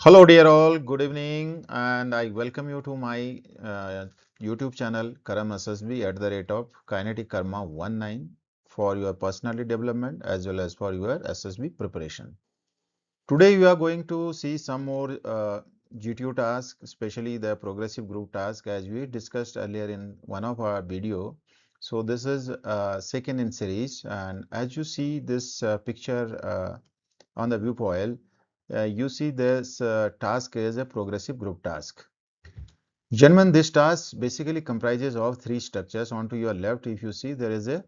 Hello, dear all. Good evening, and I welcome you to my YouTube channel Karam SSB at the rate of Kinetic Karma 19 for your personality development as well as for your SSB preparation. Today, we are going to see some more GTO tasks, especially the progressive group task, as we discussed earlier in one of our video. So this is second in series, and as you see this picture on the view file, you see this task is a progressive group task. Gentlemen, this task basically comprises of three structures. Onto your left, if you see, there is a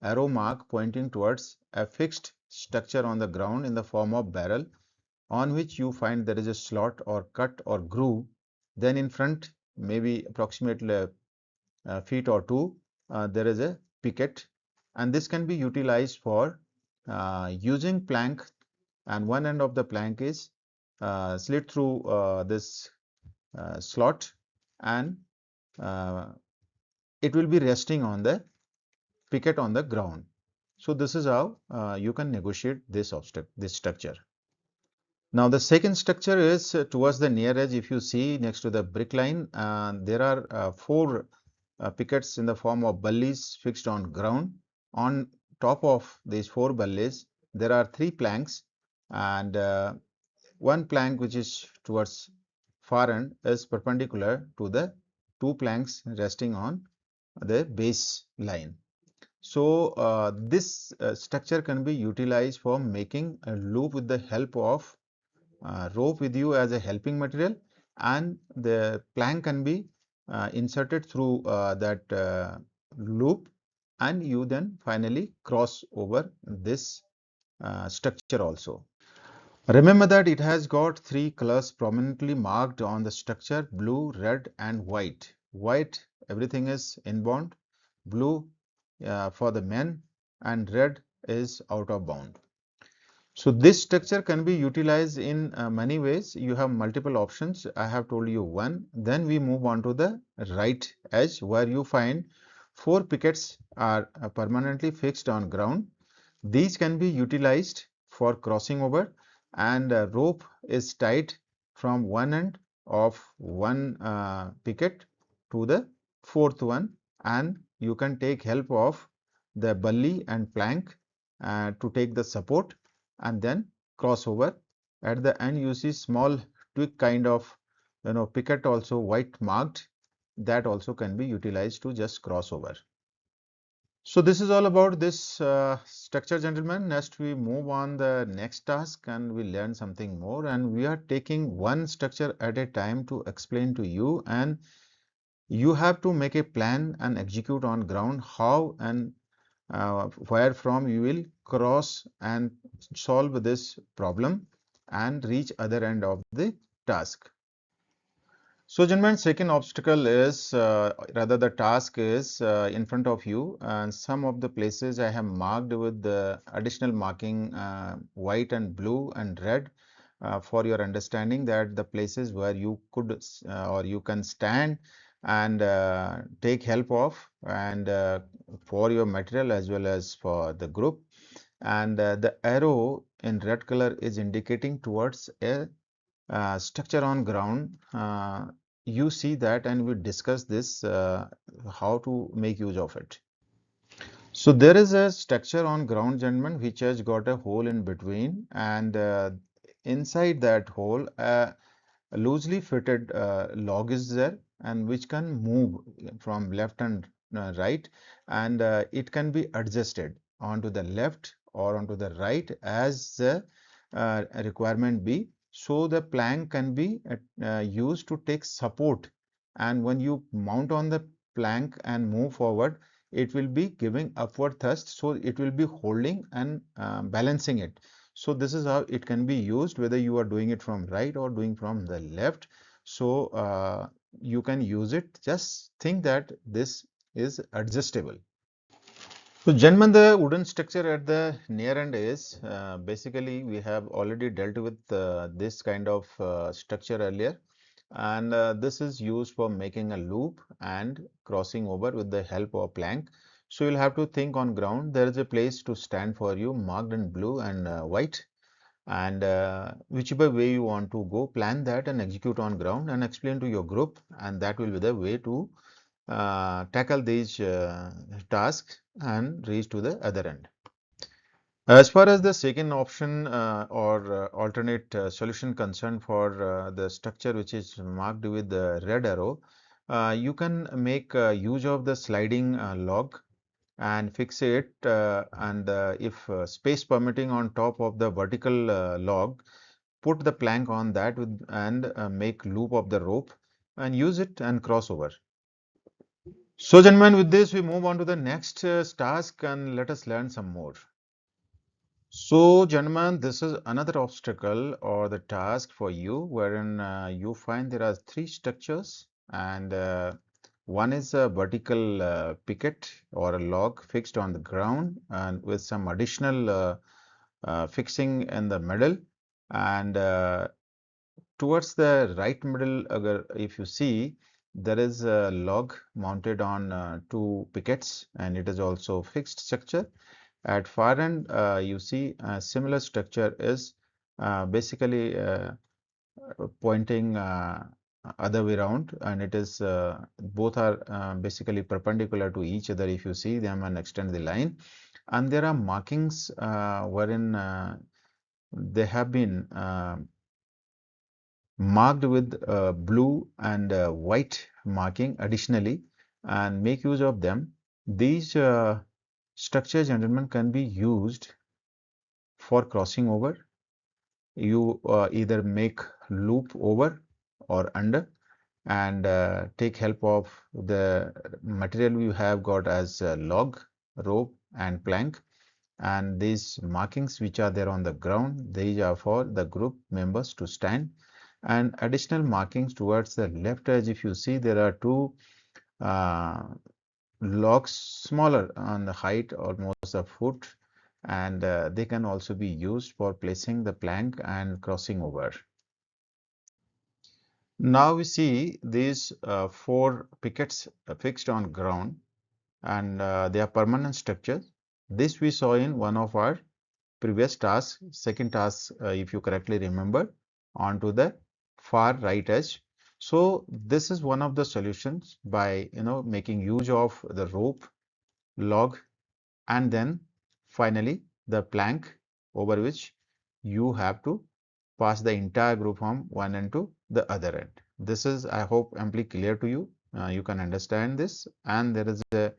arrow mark pointing towards a fixed structure on the ground in the form of barrel, on which you find there is a slot or cut or groove. Then in front, maybe approximately a feet or two, there is a picket, and this can be utilized for using plank, and one end of the plank is slit through this slot, and uh, it will be resting on the picket on the ground. So this is how you can negotiate this structure. Now the second structure is towards the near edge. If you see next to the brick line, there are four pickets in the form of bullies fixed on ground. On top of these four bullies, there are three planks, and one plank which is towards far end is perpendicular to the two planks resting on the base line. So this structure can be utilized for making a loop with the help of rope with you as a helping material, and the plank can be inserted through that loop, and you then finally cross over this structure also. Remember that it has got three colors prominently marked on the structure: blue, red, and white. White, everything is inbound; blue for the men, and red is out of bound. So this structure can be utilized in many ways. You have multiple options. I have told you one. Then we move on to the right edge, where you find four pickets are permanently fixed on ground. These can be utilized for crossing over, and a rope is tied from one end of one picket to the fourth one, and you can take help of the bully and plank to take the support and then cross over. At the end, you see small twig kind of picket also white marked, that also can be utilized to just cross over. So this is all about this structure, gentlemen. Next, we move on the next task and we learn something more. And we are taking one structure at a time to explain to you. And you have to make a plan and execute on ground how and where from you will cross and solve this problem and reach other end of the task. So, gentlemen, second obstacle is rather the task is in front of you, and some of the places I have marked with the additional marking white and blue and red for your understanding that the places where you could or you can stand and take help of, and for your material as well as for the group. And the arrow in red color is indicating towards a structure on ground. You see that, and we discuss this how to make use of it. So there is a structure on ground, gentlemen, which has got a hole in between, and inside that hole a loosely fitted log is there, and which can move from left and right, and it can be adjusted onto the left or onto the right as the requirement be. So the plank can be used to take support, and when you mount on the plank and move forward, it will be giving upward thrust, so it will be holding and balancing it. So this is how it can be used, whether you are doing it from right or doing from the left. So you can use it. Just think that this is adjustable. So, gentlemen, the wooden structure at the near end is basically we have already dealt with this kind of structure earlier, and this is used for making a loop and crossing over with the help of plank. So you'll have to think on ground. There is a place to stand for you marked in blue and white. and whichever way you want to go, plan that and execute on ground and explain to your group, and that will be the way to tackle these tasks and reach to the other end. As far as the second option or alternate solution concerned for the structure which is marked with the red arrow, you can make use of the sliding log and fix it, and if space permitting, on top of the vertical log, put the plank on that and make loop of the rope and use it and cross over. So gentlemen, with this we move on to the next task and let us learn some more. So, gentlemen, this is another obstacle or the task for you wherein you find there are three structures, and one is a vertical picket or a log fixed on the ground and with some additional fixing in the middle, and towards the right middle, if you see, there is a log mounted on two pickets, and it is also fixed structure. At far end, you see a similar structure is basically pointing other way around, and it is both are basically perpendicular to each other if you see them and extend the line. And there are markings wherein they have been marked with blue and white marking additionally, and make use of them. These structures, gentlemen, can be used for crossing over. You either make loop over or under, and take help of the material you have got as log, rope and plank, and these markings which are there on the ground, these are for the group members to stand, and additional markings towards the left edge. If you see, there are two uh, logs smaller on the height, almost a foot, and they can also be used for placing the plank and crossing over. Now we see these four pickets fixed on ground, and they are permanent structures. This we saw in one of our previous tasks, second task, if you correctly remember, onto the far right edge. So this is one of the solutions by making use of the rope, log, and then finally the plank over which you have to pass the entire group from one end to the other end. This is, I hope, amply clear to you. You can understand this, and there is a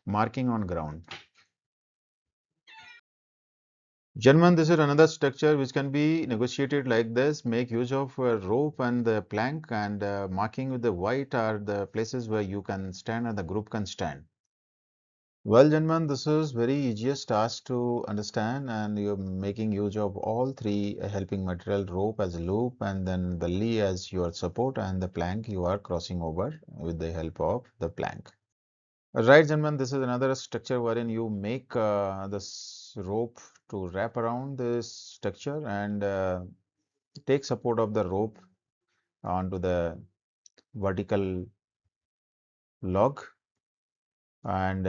marking on ground. Gentlemen, this is another structure which can be negotiated like this. Make use of a rope and the plank, and marking with the white are the places where you can stand and the group can stand. Well, gentlemen, this is very easiest task to understand, and you're making use of all three helping material: rope as a loop, and then belly as your support, and the plank you are crossing over with the help of the plank. Right, gentlemen, this is another structure wherein you make this rope to wrap around this structure and take support of the rope onto the vertical log, and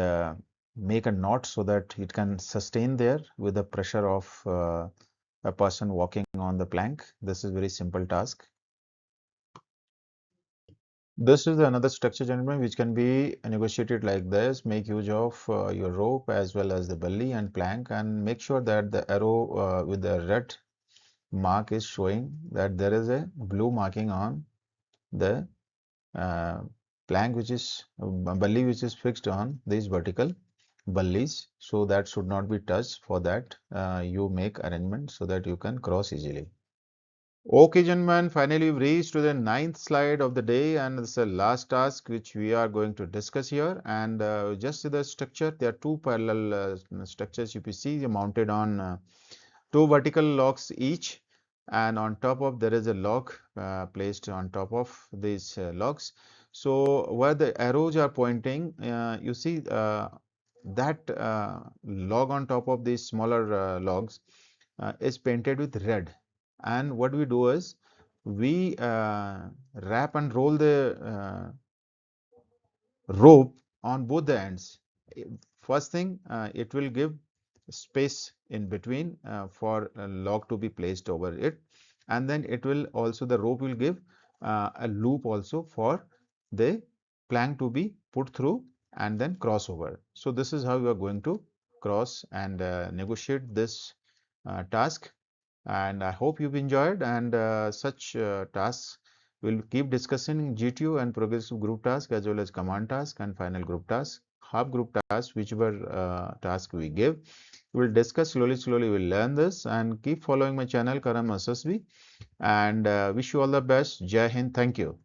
make a knot so that it can sustain there with the pressure of a person walking on the plank. This is very simple task. This is another structure, gentlemen, which can be negotiated like this. Make use of your rope as well as the belly and plank, and make sure that the arrow with the red mark is showing that there is a blue marking on the uh, plank, which is belly, which is fixed on these vertical bullies, so that should not be touched. For that you make arrangement so that you can cross easily. Okay, gentlemen, finally we've reached to the ninth slide of the day, and it's the last task which we are going to discuss here. And just see the structure. There are two parallel structures. If you see, they're mounted on two vertical logs each, and on top of there is a log placed on top of these logs. So where the arrows are pointing, you see that log on top of these smaller logs is painted with red. And what we do is we wrap and roll the rope on both the ends. First thing, it will give space in between for a log to be placed over it, and then it will also, the rope will give a loop also for the plank to be put through and then cross over. So this is how you are going to cross and negotiate this task, and I hope you've enjoyed, and such tasks we'll keep discussing in GTO and progressive group task as well as command task and final group task, half group task, whichever task we give. We'll discuss slowly, we'll learn this, and keep following my channel Karam SSB, and wish you all the best. Jai Hind. Thank you.